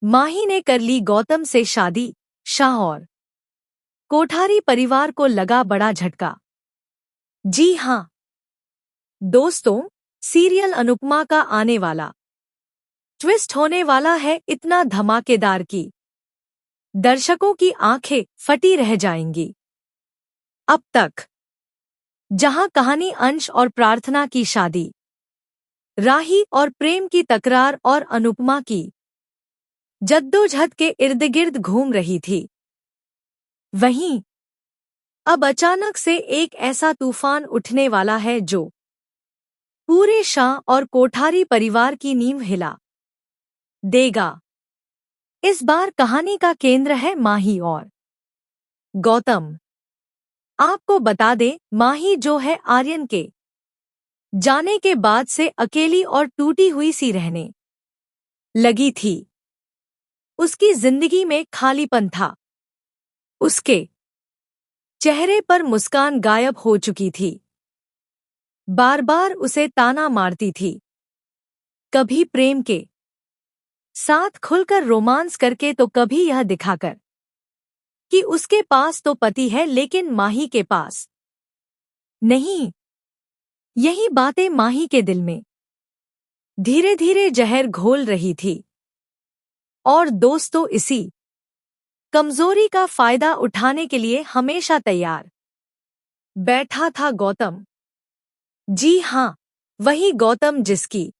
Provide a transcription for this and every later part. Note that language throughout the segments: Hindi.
माही ने कर ली गौतम से शादी। शाह और कोठारी परिवार को लगा बड़ा झटका। जी हाँ दोस्तों, सीरियल अनुपमा का आने वाला ट्विस्ट होने वाला है इतना धमाकेदार कि दर्शकों की आंखें फटी रह जाएंगी। अब तक जहां कहानी अंश और प्रार्थना की शादी, राही और प्रेम की तकरार और अनुपमा की जद्दोजहद के इर्द-गिर्द घूम रही थी, वहीं अब अचानक से एक ऐसा तूफान उठने वाला है जो पूरे शाह और कोठारी परिवार की नींव हिला देगा। इस बार कहानी का केंद्र है माही और गौतम। आपको बता दें, माही जो है आर्यन के जाने के बाद से अकेली और टूटी हुई सी रहने लगी थी। उसकी जिंदगी में खालीपन था। उसके चेहरे पर मुस्कान गायब हो चुकी थी। बार बार उसे ताना मारती थी, कभी प्रेम के साथ खुलकर रोमांस करके तो कभी यह दिखाकर कि उसके पास तो पति है लेकिन माही के पास नहीं। यही बातें माही के दिल में धीरे धीरे जहर घोल रही थी। और दोस्तों, इसी कमजोरी का फायदा उठाने के लिए हमेशा तैयार बैठा था गौतम। जी हाँ, वही गौतम जिसकी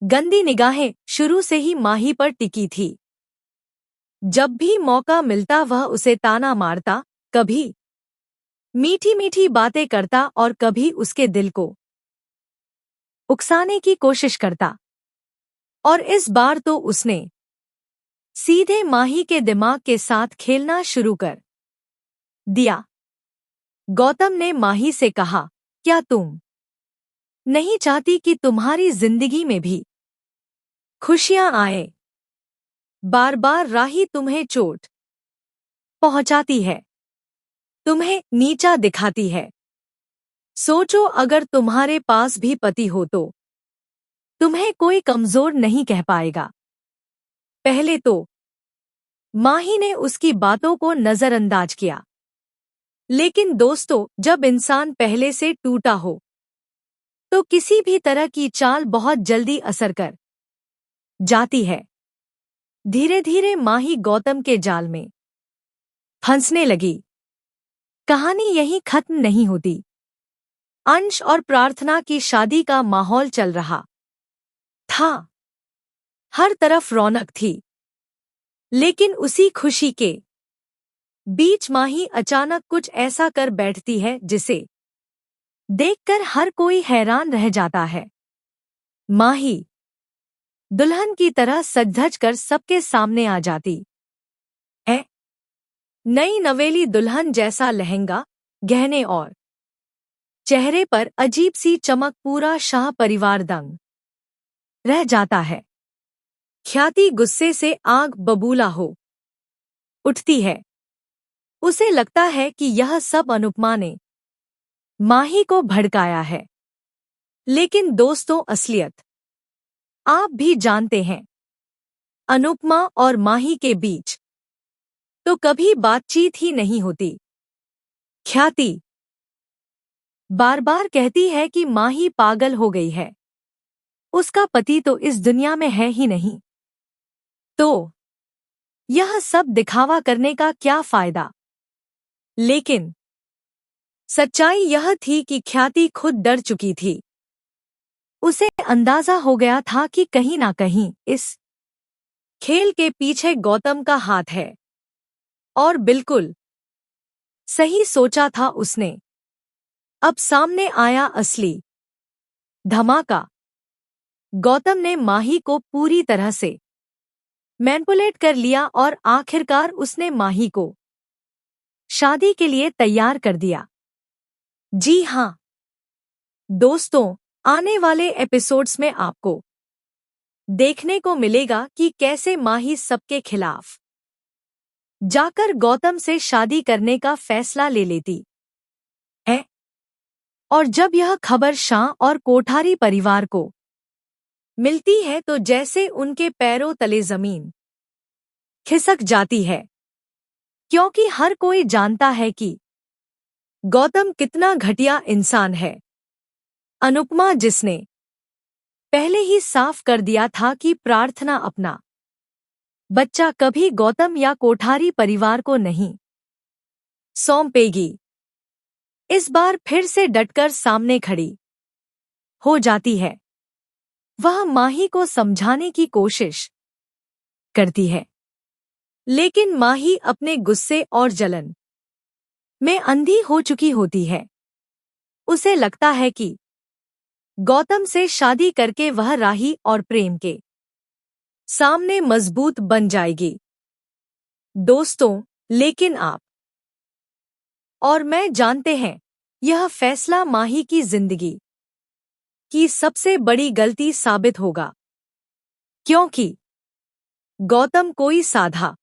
गंदी निगाहें शुरू से ही माही पर टिकी थी। जब भी मौका मिलता वह उसे ताना मारता, कभी मीठी मीठी बातें करता और कभी उसके दिल को उकसाने की कोशिश करता। और इस बार तो उसने सीधे माही के दिमाग के साथ खेलना शुरू कर दिया। गौतम ने माही से कहा, क्या तुम नहीं चाहती कि तुम्हारी जिंदगी में भी खुशियां आए? बार बार राही तुम्हें चोट पहुंचाती है, तुम्हें नीचा दिखाती है। सोचो, अगर तुम्हारे पास भी पति हो तो तुम्हें कोई कमजोर नहीं कह पाएगा। पहले तो माही ने उसकी बातों को नजरअंदाज किया, लेकिन दोस्तों, जब इंसान पहले से टूटा हो तो किसी भी तरह की चाल बहुत जल्दी असर कर जाती है। धीरे धीरे माही गौतम के जाल में फंसने लगी। कहानी यहीं खत्म नहीं होती। अंश और प्रार्थना की शादी का माहौल चल रहा था। हर तरफ रौनक थी, लेकिन उसी खुशी के बीच माही अचानक कुछ ऐसा कर बैठती है जिसे देखकर हर कोई हैरान रह जाता है। माही दुल्हन की तरह सज-धज कर सबके सामने आ जाती है। नई नवेली दुल्हन जैसा लहंगा, गहने और चेहरे पर अजीब सी चमक, पूरा शाह परिवार दंग रह जाता है। ख्याति गुस्से से आग बबूला हो उठती है। उसे लगता है कि यह सब अनुपमा ने माही को भड़काया है। लेकिन दोस्तों, असलियत आप भी जानते हैं। अनुपमा और माही के बीच तो कभी बातचीत ही नहीं होती। ख्याति बार बार कहती है कि माही पागल हो गई है, उसका पति तो इस दुनिया में है ही नहीं, तो यह सब दिखावा करने का क्या फायदा। लेकिन सच्चाई यह थी कि ख्याति खुद डर चुकी थी। उसे अंदाजा हो गया था कि कहीं ना कहीं इस खेल के पीछे गौतम का हाथ है। और बिल्कुल सही सोचा था उसने। अब सामने आया असली धमाका। गौतम ने माही को पूरी तरह से मैनिपुलेट कर लिया और आखिरकार उसने माही को शादी के लिए तैयार कर दिया। जी हाँ दोस्तों, आने वाले एपिसोड्स में आपको देखने को मिलेगा कि कैसे माही सबके खिलाफ जाकर गौतम से शादी करने का फैसला ले लेती है। और जब यह खबर शाह और कोठारी परिवार को मिलती है तो जैसे उनके पैरों तले जमीन खिसक जाती है, क्योंकि हर कोई जानता है कि गौतम कितना घटिया इंसान है। अनुपमा, जिसने पहले ही साफ कर दिया था कि प्रार्थना अपना बच्चा कभी गौतम या कोठारी परिवार को नहीं सौंपेगी, इस बार फिर से डटकर सामने खड़ी हो जाती है। वह माही को समझाने की कोशिश करती है, लेकिन माही अपने गुस्से और जलन में अंधी हो चुकी होती है। उसे लगता है कि गौतम से शादी करके वह राही और प्रेम के सामने मजबूत बन जाएगी। दोस्तों, लेकिन आप और मैं जानते हैं, यह फैसला माही की जिंदगी की सबसे बड़ी गलती साबित होगा, क्योंकि गौतम कोई साधा